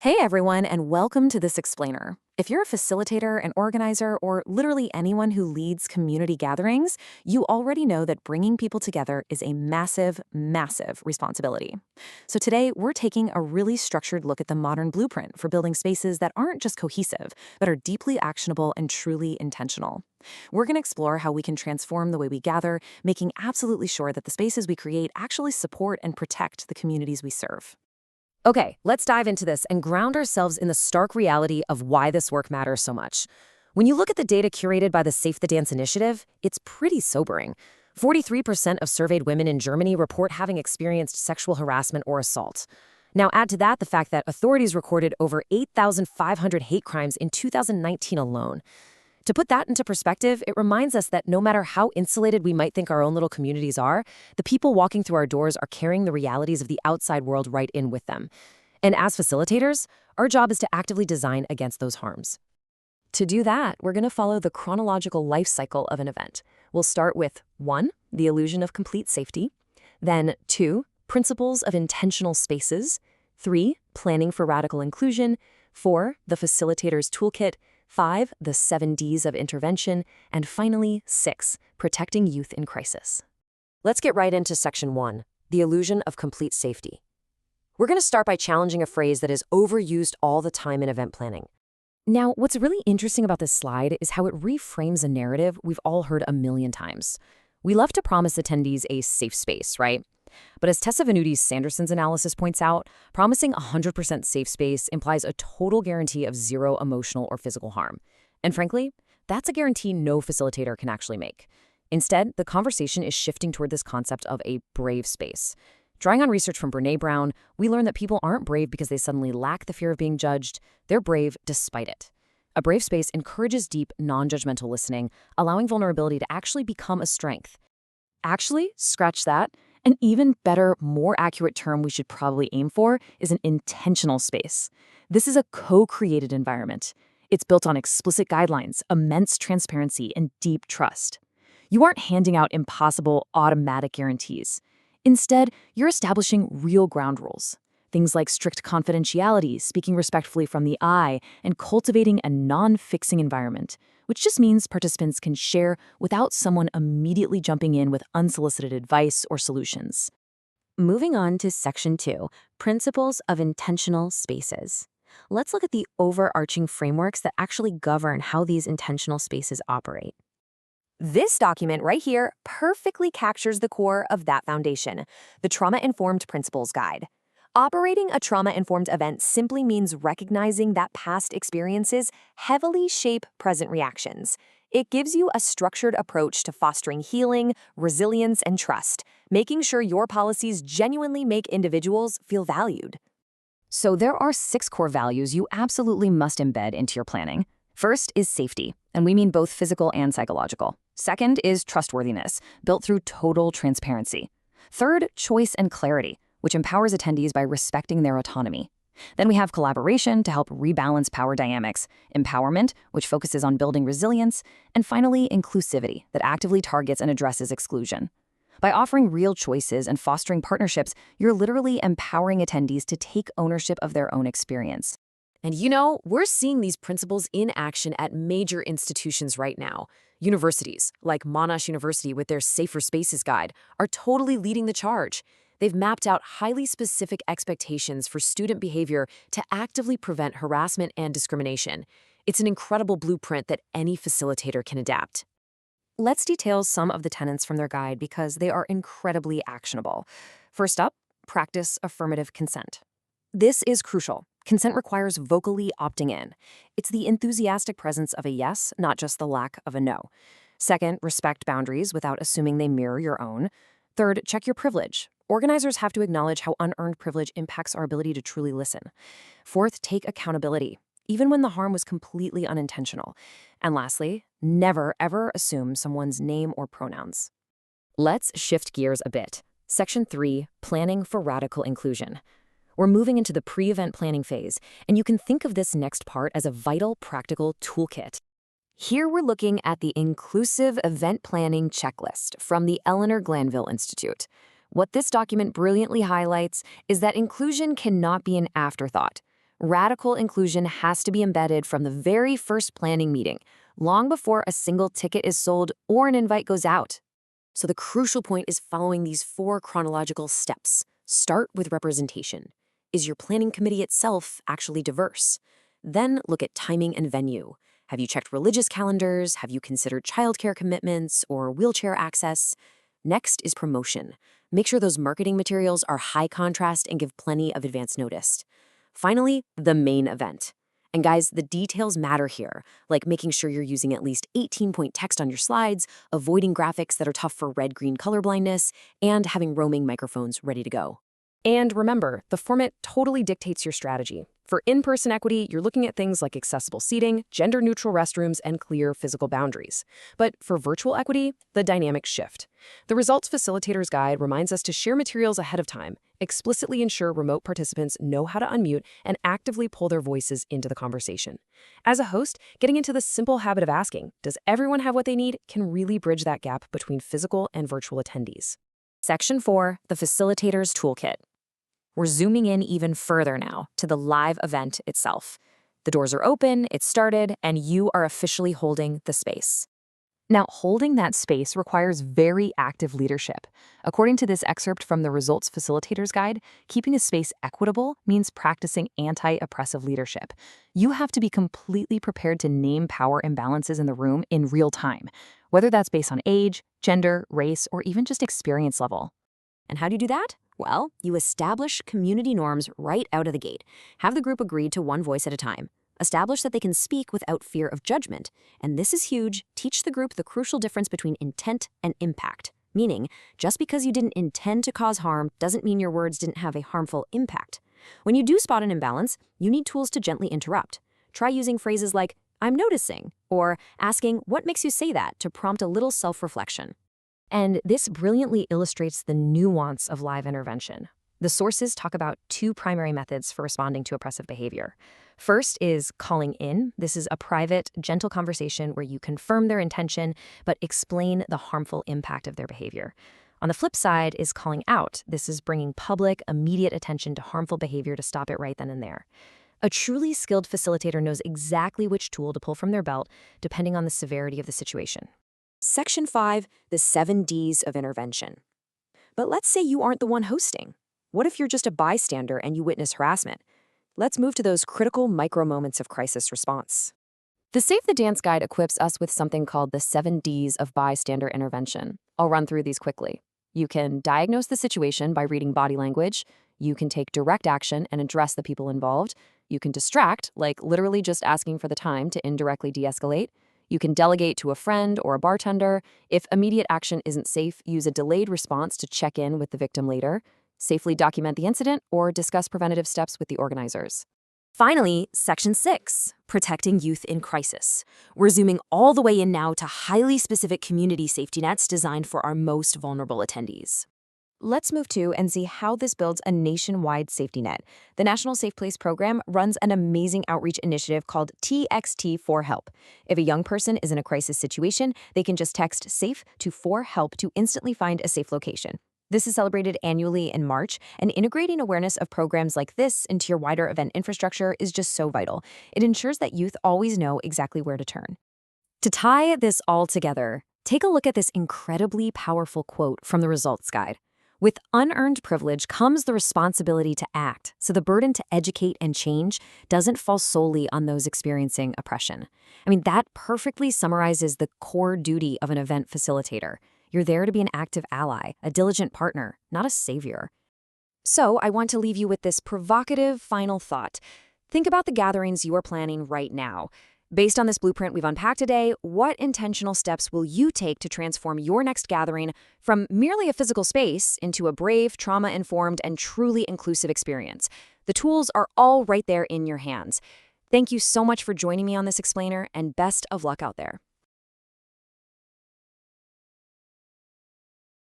Hey everyone, and welcome to this explainer. If you're a facilitator, an organizer, or literally anyone who leads community gatherings, you already know that bringing people together is a massive, massive responsibility. So today, we're taking a really structured look at the modern blueprint for building spaces that aren't just cohesive, but are deeply actionable and truly intentional. We're going to explore how we can transform the way we gather, making absolutely sure that the spaces we create actually support and protect the communities we serve. Okay, let's dive into this and ground ourselves in the stark reality of why this work matters so much. When you look at the data curated by the Safe the Dance initiative, it's pretty sobering. 43% of surveyed women in Germany report having experienced sexual harassment or assault. Now add to that the fact that authorities recorded over 8,500 hate crimes in 2019 alone. To put that into perspective, it reminds us that no matter how insulated we might think our own little communities are, the people walking through our doors are carrying the realities of the outside world right in with them. And as facilitators, our job is to actively design against those harms. To do that, we're going to follow the chronological life cycle of an event. We'll start with 1, the illusion of complete safety, then 2, principles of intentional spaces, 3, planning for radical inclusion, 4, the facilitator's toolkit, 5, the 7 Ds of intervention, and finally, 6, protecting youth in crisis. Let's get right into section 1, the illusion of complete safety. We're going to start by challenging a phrase that is overused all the time in event planning. Now, what's really interesting about this slide is how it reframes a narrative we've all heard a million times. We love to promise attendees a safe space, right? But as Tessa Venuti's Sanderson's analysis points out, promising 100% safe space implies a total guarantee of zero emotional or physical harm. And frankly, that's a guarantee no facilitator can actually make. Instead, the conversation is shifting toward this concept of a brave space. Drawing on research from Brené Brown, we learn that people aren't brave because they suddenly lack the fear of being judged. They're brave despite it. A brave space encourages deep, non-judgmental listening, allowing vulnerability to actually become a strength. Actually, scratch that. An even better, more accurate term we should probably aim for is an intentional space. This is a co-created environment. It's built on explicit guidelines, immense transparency, and deep trust. You aren't handing out impossible, automatic guarantees. Instead, you're establishing real ground rules. Things like strict confidentiality, speaking respectfully from the I, and cultivating a non-fixing environment, which just means participants can share without someone immediately jumping in with unsolicited advice or solutions. Moving on to section 2, principles of intentional spaces. Let's look at the overarching frameworks that actually govern how these intentional spaces operate. This document right here perfectly captures the core of that foundation, the Trauma-Informed Principles Guide. Operating a trauma-informed event simply means recognizing that past experiences heavily shape present reactions. It gives you a structured approach to fostering healing, resilience, and trust, making sure your policies genuinely make individuals feel valued. So there are 6 core values you absolutely must embed into your planning. First is safety, and we mean both physical and psychological. Second is trustworthiness, built through total transparency. Third, choice and clarity, which empowers attendees by respecting their autonomy. Then we have collaboration to help rebalance power dynamics, empowerment, which focuses on building resilience, and finally, inclusivity that actively targets and addresses exclusion. By offering real choices and fostering partnerships, you're literally empowering attendees to take ownership of their own experience. And you know, we're seeing these principles in action at major institutions right now. Universities, like Monash University with their Safer Spaces Guide, are totally leading the charge. They've mapped out highly specific expectations for student behavior to actively prevent harassment and discrimination. It's an incredible blueprint that any facilitator can adapt. Let's detail some of the tenets from their guide because they are incredibly actionable. First up, practice affirmative consent. This is crucial. Consent requires vocally opting in. It's the enthusiastic presence of a yes, not just the lack of a no. Second, respect boundaries without assuming they mirror your own. Third, check your privilege. Organizers have to acknowledge how unearned privilege impacts our ability to truly listen. Fourth, take accountability, even when the harm was completely unintentional. And lastly, never, ever assume someone's name or pronouns. Let's shift gears a bit. Section 3, planning for radical inclusion. We're moving into the pre-event planning phase, and you can think of this next part as a vital, practical toolkit. Here we're looking at the Inclusive Event Planning Checklist from the Eleanor Glanville Institute. What this document brilliantly highlights is that inclusion cannot be an afterthought. Radical inclusion has to be embedded from the very first planning meeting, long before a single ticket is sold or an invite goes out. So the crucial point is following these 4 chronological steps. Start with representation. Is your planning committee itself actually diverse? Then look at timing and venue. Have you checked religious calendars? Have you considered childcare commitments or wheelchair access? Next is promotion. Make sure those marketing materials are high contrast and give plenty of advance notice. Finally, the main event. And guys, the details matter here, like making sure you're using at least 18-point text on your slides, avoiding graphics that are tough for red-green color blindness, and having roaming microphones ready to go. And remember, the format totally dictates your strategy. For in-person equity, you're looking at things like accessible seating, gender-neutral restrooms, and clear physical boundaries. But for virtual equity, the dynamics shift. The Results Facilitator's Guide reminds us to share materials ahead of time, explicitly ensure remote participants know how to unmute, and actively pull their voices into the conversation. As a host, getting into the simple habit of asking, does everyone have what they need, can really bridge that gap between physical and virtual attendees. Section 4, the Facilitator's Toolkit. We're zooming in even further now to the live event itself. The doors are open, it's started, and you are officially holding the space. Now, holding that space requires very active leadership. According to this excerpt from the Results Facilitator's Guide, keeping a space equitable means practicing anti-oppressive leadership. You have to be completely prepared to name power imbalances in the room in real time, whether that's based on age, gender, race, or even just experience level. And how do you do that? Well, you establish community norms right out of the gate. Have the group agree to one voice at a time. Establish that they can speak without fear of judgment. And this is huge. Teach the group the crucial difference between intent and impact. Meaning, just because you didn't intend to cause harm doesn't mean your words didn't have a harmful impact. When you do spot an imbalance, you need tools to gently interrupt. Try using phrases like, "I'm noticing," or asking, "What makes you say that?" to prompt a little self-reflection. And this brilliantly illustrates the nuance of live intervention. The sources talk about 2 primary methods for responding to oppressive behavior. First is calling in. This is a private, gentle conversation where you confirm their intention, but explain the harmful impact of their behavior. On the flip side is calling out. This is bringing public, immediate attention to harmful behavior to stop it right then and there. A truly skilled facilitator knows exactly which tool to pull from their belt, depending on the severity of the situation. Section 5, the 7 Ds of intervention. But let's say you aren't the one hosting. What if you're just a bystander and you witness harassment? Let's move to those critical micro moments of crisis response. The Save the Dance Guide equips us with something called the 7 Ds of bystander intervention. I'll run through these quickly. You can diagnose the situation by reading body language. You can take direct action and address the people involved. You can distract, like literally just asking for the time to indirectly de-escalate. You can delegate to a friend or a bartender. If immediate action isn't safe, use a delayed response to check in with the victim later. Safely document the incident or discuss preventative steps with the organizers. Finally, Section 6, protecting youth in crisis. We're zooming all the way in now to highly specific community safety nets designed for our most vulnerable attendees. Let's move to and see how this builds a nationwide safety net. The National Safe Place program runs an amazing outreach initiative called TXT4Help. If a young person is in a crisis situation, they can just text SAFE to 4HELP to instantly find a safe location. This is celebrated annually in March, and integrating awareness of programs like this into your wider event infrastructure is just so vital. It ensures that youth always know exactly where to turn. To tie this all together, take a look at this incredibly powerful quote from the Results Guide. With unearned privilege comes the responsibility to act, so the burden to educate and change doesn't fall solely on those experiencing oppression. That perfectly summarizes the core duty of an event facilitator. You're there to be an active ally, a diligent partner, not a savior. So I want to leave you with this provocative final thought. Think about the gatherings you are planning right now. Based on this blueprint we've unpacked today, what intentional steps will you take to transform your next gathering from merely a physical space into a brave, trauma-informed, and truly inclusive experience? The tools are all right there in your hands. Thank you so much for joining me on this explainer, and best of luck out there.